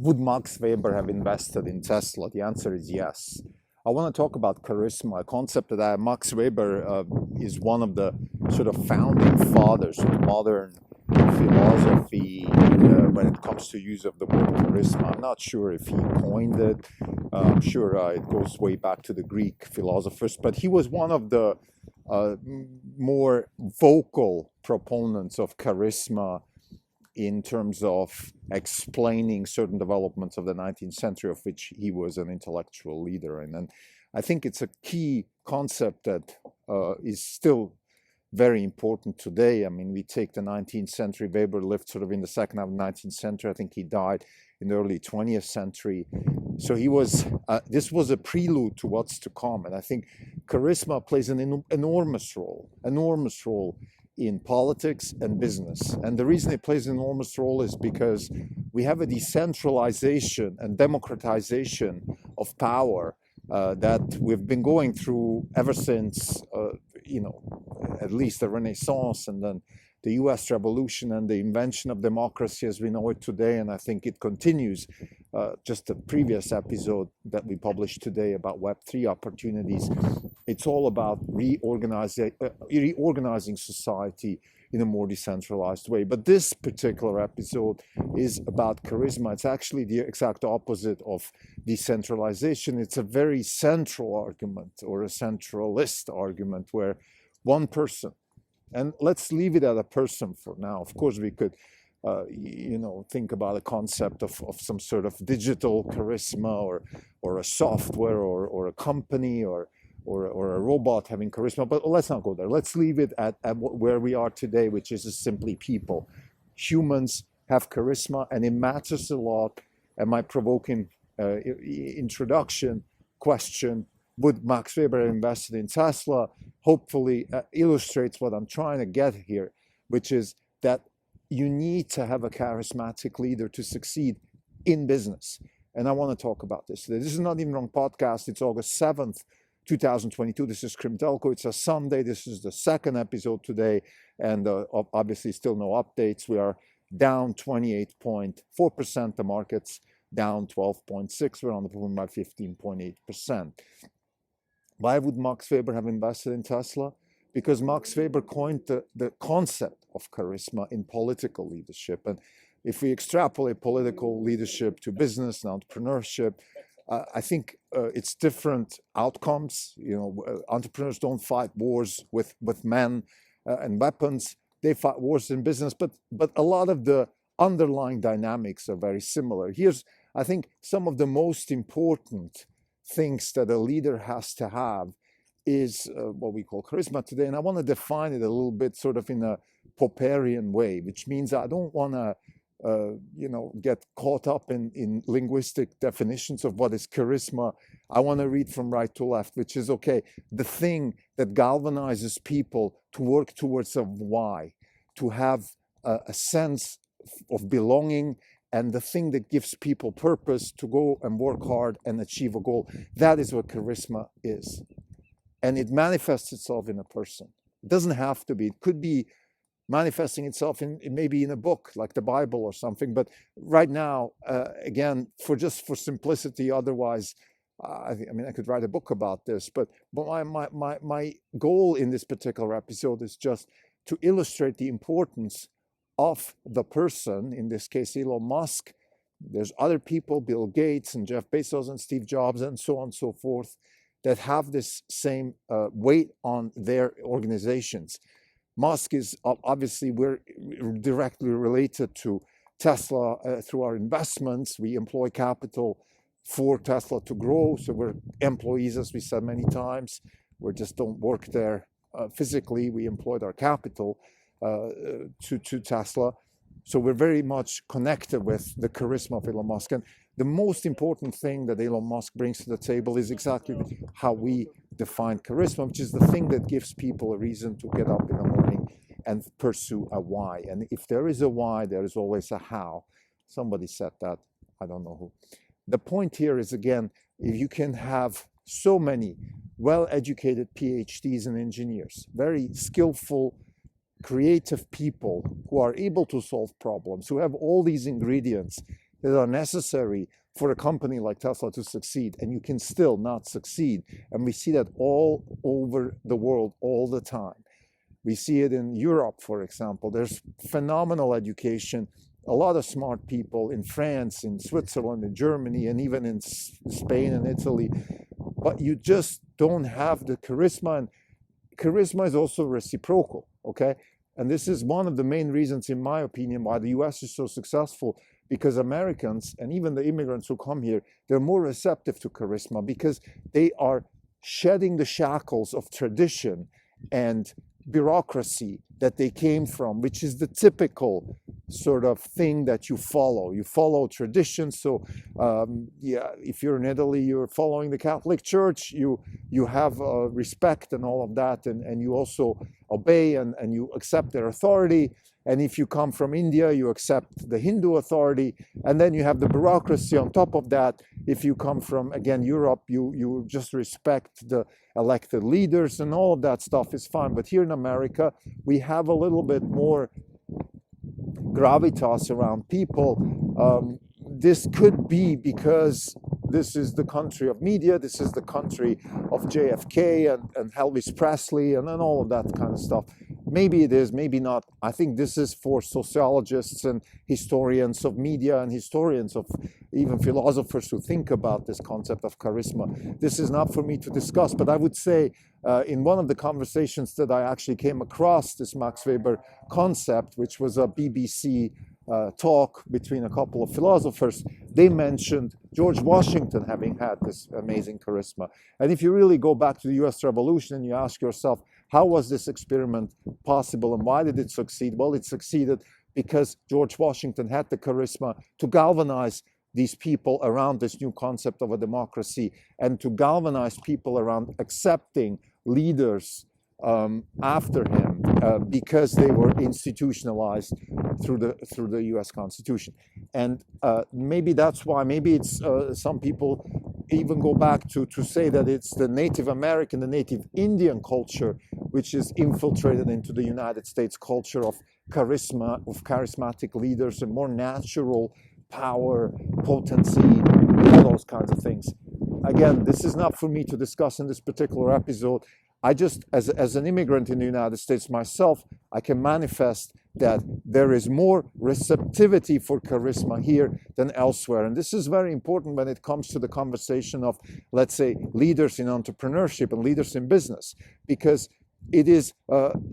Would Max Weber have invested in Tesla? The answer is yes. I want to talk about charisma, a concept that Max Weber is one of the sort of founding fathers of modern philosophy when it comes to use of the word charisma. I'm not sure if he coined it. I'm sure it goes way back to the Greek philosophers, but he was one of the more vocal proponents of charisma in terms of explaining certain developments of the 19th century, of which he was an intellectual leader. And I think it's a key concept that is still very important today. I mean, we take the 19th century, Weber lived sort of in the second half of the 19th century. I think he died in the early 20th century. So he was, this was a prelude to what's to come. And I think charisma plays an enormous role in politics and business. And the reason it plays an enormous role is because we have a decentralization and democratization of power that we've been going through ever since, at least the Renaissance and then the US Revolution and the invention of democracy as we know it today. And I think it continues. Just the previous episode that we published today about Web3 opportunities, it's all about reorganizing society in a more decentralized way. But this particular episode is about charisma. It's actually the exact opposite of decentralization. It's a very central argument, or a centralist argument, where one person, and let's leave it at a person for now. Of course, we could think about a concept of some sort of digital charisma, or a software, or a company, or a robot having charisma. But let's not go there. Let's leave it at where we are today, which is simply people. Humans have charisma, and it matters a lot. And my provoking introduction question, would Max Weber have invested in Tesla, hopefully illustrates what I'm trying to get here, which is that you need to have a charismatic leader to succeed in business. And I want to talk about this today. This is Not Even Wrong podcast. It's August 7th, 2022. This is Krim Telko. It's a Sunday. This is the second episode today. And obviously still no updates. We are down 28.4%. The market's down 12.6%. We're underperforming by 15.8%. Why would Max Weber have invested in Tesla? Because Max Weber coined the concept of charisma in political leadership. And if we extrapolate political leadership to business and entrepreneurship, I think it's different outcomes. Entrepreneurs don't fight wars with men and weapons. They fight wars in business, but a lot of the underlying dynamics are very similar. Here's, I think, some of the most important things that a leader has to have is what we call charisma today. And I want to define it a little bit sort of in a Popperian way, which means I don't want to, get caught up in linguistic definitions of what is charisma. I want to read from right to left, which is, okay, the thing that galvanizes people to work towards a why, to have a sense of belonging, and the thing that gives people purpose to go and work hard and achieve a goal. That is what charisma is. And it manifests itself in a person. It doesn't have to be. It could be manifesting itself in maybe in a book like the Bible or something. But right now, again, for simplicity, otherwise, I could write a book about this. But my goal in this particular episode is just to illustrate the importance of the person, in this case, Elon Musk. There's other people, Bill Gates and Jeff Bezos and Steve Jobs and so on and so forth, that have this same weight on their organizations. Musk is obviously, we're directly related to Tesla through our investments. We employ capital for Tesla to grow. So we're employees, as we said many times. We just don't work there physically. We employed our capital to Tesla. So we're very much connected with the charisma of Elon Musk. And the most important thing that Elon Musk brings to the table is exactly how we define charisma, which is the thing that gives people a reason to get up in the morning and pursue a why. And if there is a why, there is always a how. Somebody said that, I don't know who. The point here is, again, if you can have so many well-educated PhDs and engineers, very skillful, creative people who are able to solve problems, who have all these ingredients that are necessary for a company like Tesla to succeed, and you can still not succeed. And we see that all over the world all the time. We see it in Europe, for example. There's phenomenal education, a lot of smart people in France, in Switzerland, in Germany, and even in Spain and Italy. But you just don't have the charisma, and charisma is also reciprocal, okay? And this is one of the main reasons, in my opinion, why the US is so successful, because Americans and even the immigrants who come here, they're more receptive to charisma because they are shedding the shackles of tradition and bureaucracy that they came from, which is the typical sort of thing that you follow. You follow tradition. So, yeah, if you're in Italy, you're following the Catholic Church. You have respect and all of that, and you also obey and you accept their authority. And if you come from India, you accept the Hindu authority, and then you have the bureaucracy on top of that. If you come from, again, Europe, you just respect the elected leaders, and all of that stuff is fine. But here in America, we have a little bit more gravitas around people. This could be because this is the country of media, this is the country of JFK and Elvis Presley and all of that kind of stuff. Maybe it is, maybe not. I think this is for sociologists and historians of media and historians of even philosophers who think about this concept of charisma. This is not for me to discuss, but I would say in one of the conversations that I actually came across this Max Weber concept, which was a BBC talk between a couple of philosophers, they mentioned George Washington having had this amazing charisma. And if you really go back to the US Revolution and you ask yourself, how was this experiment possible and why did it succeed? Well, it succeeded because George Washington had the charisma to galvanize these people around this new concept of a democracy and to galvanize people around accepting leaders after him because they were institutionalized through the U.S. Constitution. And maybe that's why, maybe it's some people even go back to say that it's the Native American, the Native Indian culture, which is infiltrated into the United States culture of charisma, of charismatic leaders and more natural power, potency, all those kinds of things. Again, this is not for me to discuss in this particular episode. I just, as an immigrant in the United States myself, I can manifest that there is more receptivity for charisma here than elsewhere. And this is very important when it comes to the conversation of, let's say, leaders in entrepreneurship and leaders in business, because it is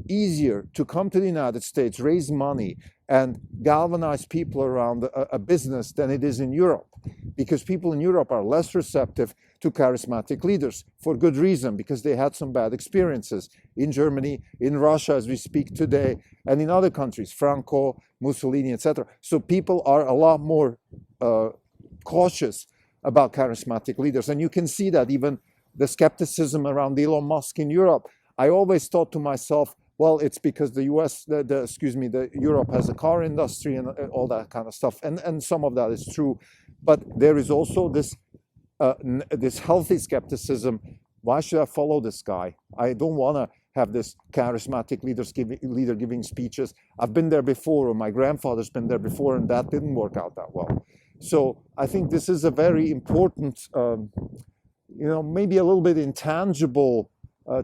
easier to come to the United States, raise money, and galvanize people around a business than it is in Europe, because people in Europe are less receptive to charismatic leaders for good reason, because they had some bad experiences in Germany, in Russia as we speak today, and in other countries, Franco, Mussolini, etc. So people are a lot more cautious about charismatic leaders. And you can see that even the skepticism around Elon Musk in Europe. I always thought to myself, well, it's because the Europe has a car industry and all that kind of stuff. And some of that is true. But there is also this healthy skepticism. Why should I follow this guy? I don't want to have this charismatic leader giving speeches. I've been there before, or my grandfather's been there before, and that didn't work out that well. So I think this is a very important, maybe a little bit intangible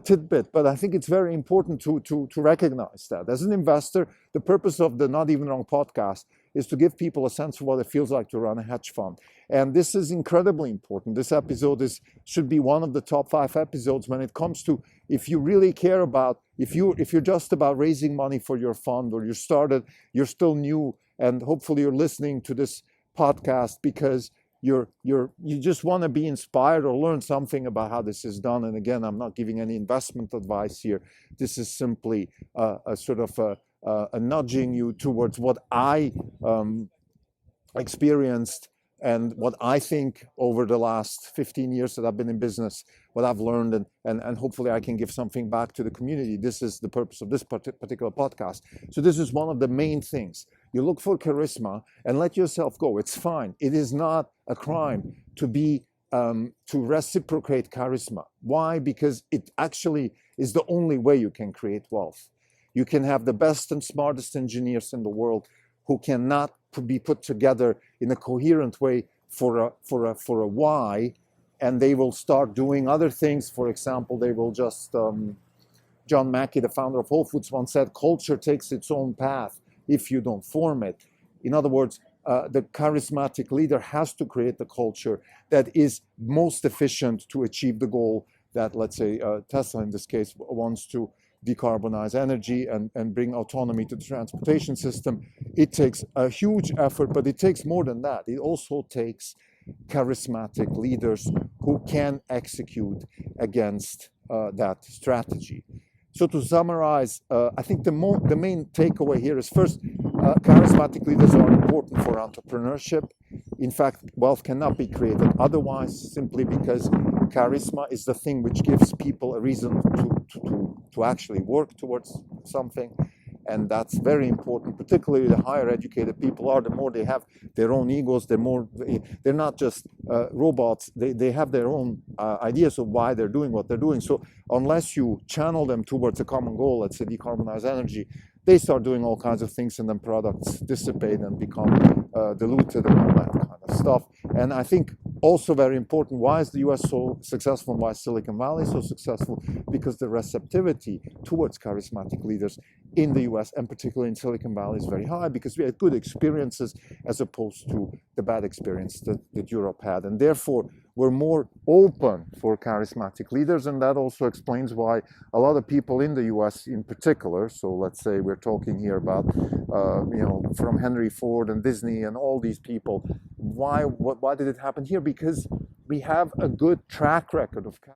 tidbit, but I think it's very important to recognize that. As an investor, the purpose of the Not Even Wrong podcast is to give people a sense of what it feels like to run a hedge fund. And this is incredibly important. This episode should be one of the top 5 episodes when it comes to, if you really care about, if you're just about raising money for your fund, or you're still new, and hopefully you're listening to this podcast because you just want to be inspired or learn something about how this is done. And again, I'm not giving any investment advice here. This is simply a sort of a nudging you towards what I experienced and what I think over the last 15 years that I've been in business, what I've learned, and hopefully I can give something back to the community. This is the purpose of this particular podcast. So this is one of the main things. You look for charisma and let yourself go. It's fine. It is not a crime to reciprocate charisma. Why? Because it actually is the only way you can create wealth. You can have the best and smartest engineers in the world who cannot be put together in a coherent way for a why, and they will start doing other things. For example, they will just John Mackey, the founder of Whole Foods, once said, culture takes its own path if you don't form it. In other words, the charismatic leader has to create the culture that is most efficient to achieve the goal that, let's say, Tesla in this case wants to decarbonize energy and bring autonomy to the transportation system. It takes a huge effort, but it takes more than that. It also takes charismatic leaders who can execute against that strategy. So to summarize, I think the main takeaway here is, first, charismatic leaders are important for entrepreneurship. In fact, wealth cannot be created otherwise, simply because charisma is the thing which gives people a reason to actually work towards something. And that's very important, particularly the higher educated people are, the more they have their own egos, they're not just robots, they have their own ideas of why they're doing what they're doing. So unless you channel them towards a common goal, let's say decarbonize energy, they start doing all kinds of things, and then products dissipate and become diluted and all that kind of stuff. And I think also very important, why is the US so successful and why is Silicon Valley so successful? Because the receptivity towards charismatic leaders in the US, and particularly in Silicon Valley, is very high, because we had good experiences as opposed to the bad experience that Europe had. And therefore, we're more open for charismatic leaders, and that also explains why a lot of people in the US in particular, so let's say we're talking here about, from Henry Ford and Disney and all these people, why did it happen here? Because we have a good track record of